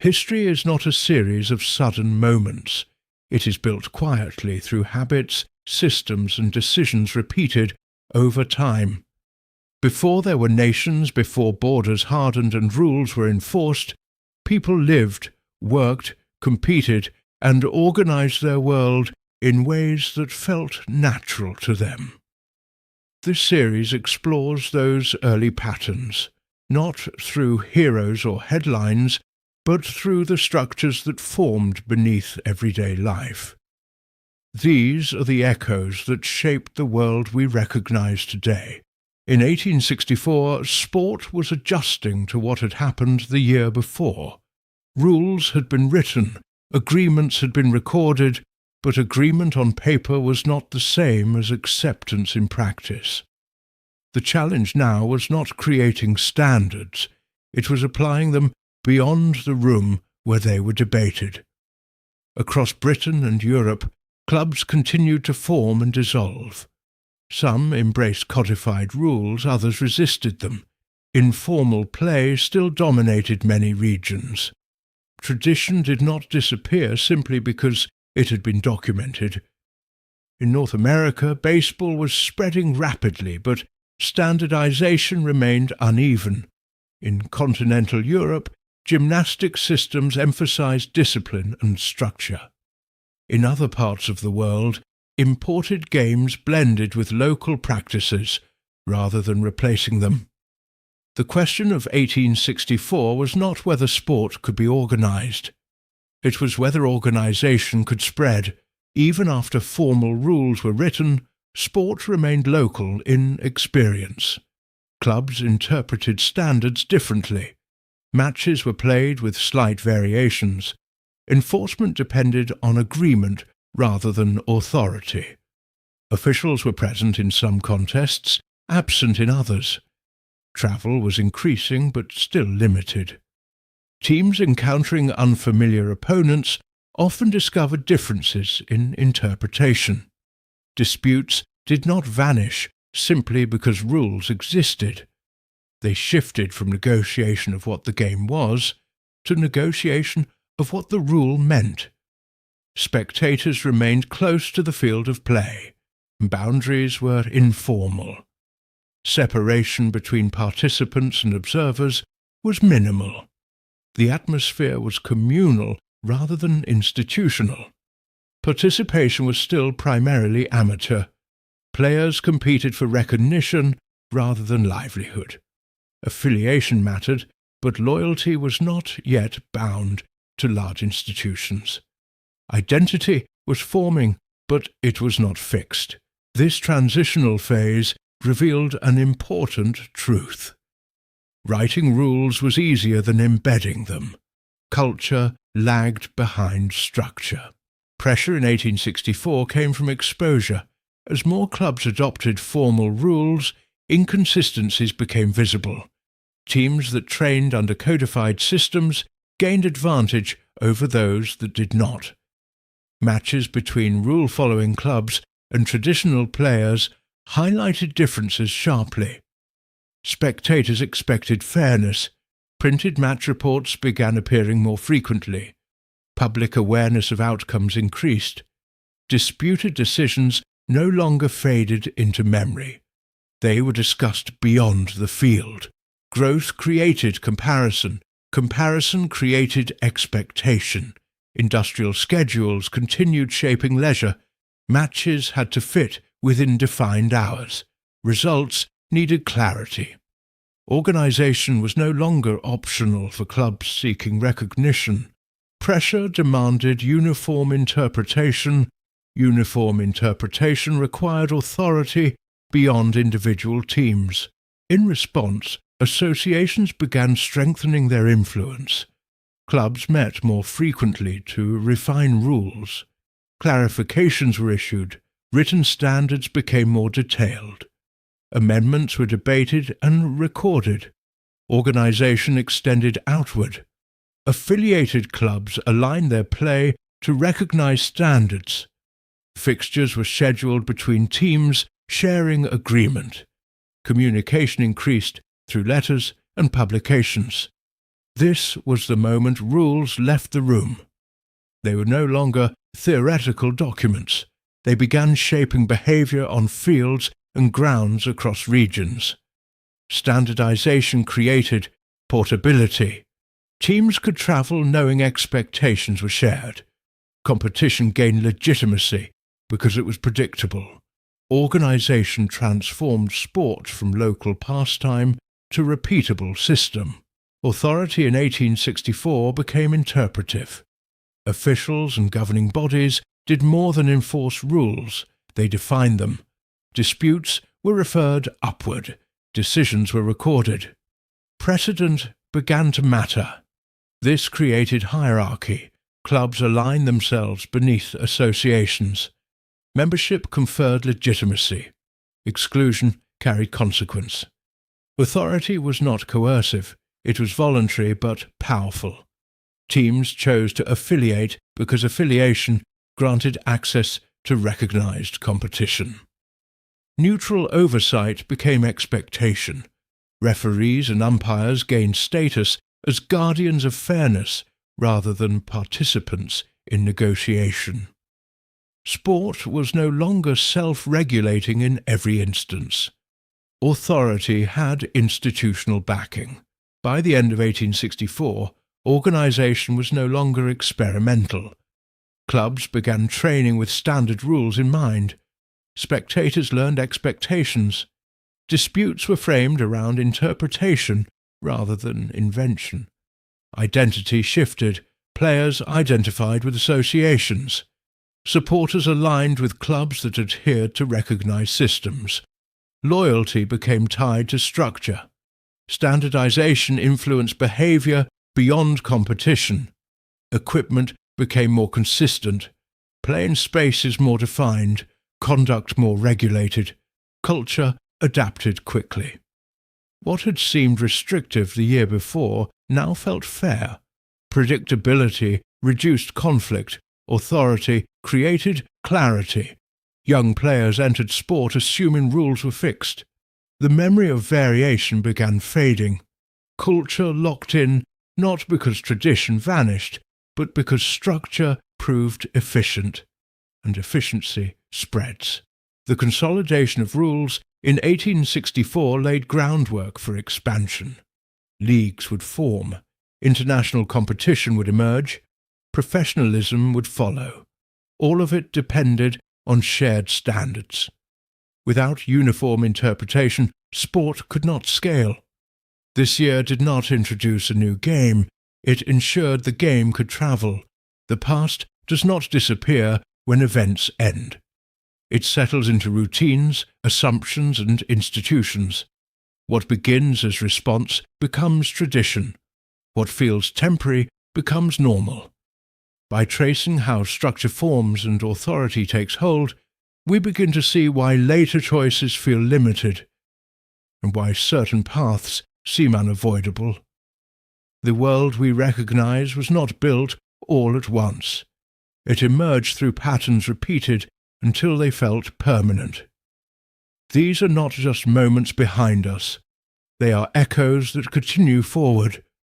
History is not a series of sudden moments. It is built quietly through habits, systems, and decisions repeated over time. Before there were nations, before borders hardened and rules were enforced, people lived, worked, competed, and organized their world in ways that felt natural to them. This series explores those early patterns, not through heroes or headlines, but through the structures that formed beneath everyday life. These are the echoes that shaped the world we recognize today. In 1864, sport was adjusting to what had happened the year before. Rules had been written, agreements had been recorded, but agreement on paper was not the same as acceptance in practice. The challenge now was not creating standards, it was applying them beyond the room where they were debated. Across Britain and Europe, clubs continued to form and dissolve. Some embraced codified rules, others resisted them. Informal play still dominated many regions. Tradition did not disappear simply because it had been documented. In North America, baseball was spreading rapidly, but standardization remained uneven. In continental Europe, gymnastic systems emphasized discipline and structure. In other parts of the world, imported games blended with local practices rather than replacing them. The question of 1864 was not whether sport could be organized. It was whether organization could spread. Even after formal rules were written, sport remained local in experience. Clubs interpreted standards differently. Matches were played with slight variations. Enforcement depended on agreement rather than authority. Officials were present in some contests, absent in others. Travel was increasing but still limited. Teams encountering unfamiliar opponents often discovered differences in interpretation. Disputes did not vanish simply because rules existed. They shifted from negotiation of what the game was to negotiation of what the rule meant. Spectators remained close to the field of play. Boundaries were informal. Separation between participants and observers was minimal. The atmosphere was communal rather than institutional. Participation was still primarily amateur. Players competed for recognition rather than livelihood. Affiliation mattered, but loyalty was not yet bound to large institutions. Identity was forming, but it was not fixed. This transitional phase revealed an important truth. Writing rules was easier than embedding them. Culture lagged behind structure. Pressure in 1864 came from exposure. As more clubs adopted formal rules, inconsistencies became visible. Teams that trained under codified systems gained advantage over those that did not. Matches between rule-following clubs and traditional players highlighted differences sharply. Spectators expected fairness. Printed match reports began appearing more frequently. Public awareness of outcomes increased. Disputed decisions no longer faded into memory. They were discussed beyond the field. Growth created comparison. Comparison created expectation. Industrial schedules continued shaping leisure. Matches had to fit within defined hours. Results needed clarity. Organization was no longer optional for clubs seeking recognition. Pressure demanded uniform interpretation. Uniform interpretation required authority beyond individual teams. In response, associations began strengthening their influence. Clubs met more frequently to refine rules. Clarifications were issued. Written standards became more detailed. Amendments were debated and recorded. Organization extended outward. Affiliated clubs aligned their play to recognize standards. Fixtures were scheduled between teams sharing agreement. Communication increased through letters and publications. This was the moment rules left the room. They were no longer theoretical documents. They began shaping behavior on fields and grounds across regions. Standardization created portability. Teams could travel knowing expectations were shared. Competition gained legitimacy because it was predictable. Organization transformed sport from local pastime to repeatable system. Authority in 1864 became interpretive. Officials and governing bodies did more than enforce rules, they defined them. Disputes were referred upward, decisions were recorded. Precedent began to matter. This created hierarchy. Clubs aligned themselves beneath associations. Membership conferred legitimacy. Exclusion carried consequence. Authority was not coercive. It was voluntary but powerful. Teams chose to affiliate because affiliation granted access to recognized competition. Neutral oversight became expectation. Referees and umpires gained status as guardians of fairness rather than participants in negotiation. Sport was no longer self-regulating in every instance. Authority had institutional backing. By the end of 1864, organization was no longer experimental. Clubs began training with standard rules in mind. Spectators learned expectations. Disputes were framed around interpretation rather than invention. Identity shifted. Players identified with associations. Supporters aligned with clubs that adhered to recognized systems. Loyalty became tied to structure. Standardization influenced behavior beyond competition. Equipment became more consistent. Playing spaces more defined. Conduct more regulated. Culture adapted quickly. What had seemed restrictive the year before now felt fair. Predictability reduced conflict. Authority created clarity. Young players entered sport assuming rules were fixed. The memory of variation began fading. Culture locked in not because tradition vanished, but because structure proved efficient, and efficiency spreads. The consolidation of rules in 1864 laid groundwork for expansion. Leagues would form. International competition would emerge. Professionalism would follow. All of it depended on shared standards. Without uniform interpretation, sport could not scale. This year did not introduce a new game. It ensured the game could travel. The past does not disappear when events end. It settles into routines, assumptions, and institutions. What begins as response becomes tradition. What feels temporary becomes normal. By tracing how structure forms and authority takes hold, we begin to see why later choices feel limited and why certain paths seem unavoidable. The world we recognize was not built all at once. It emerged through patterns repeated until they felt permanent. These are not just moments behind us. They are echoes that continue forward.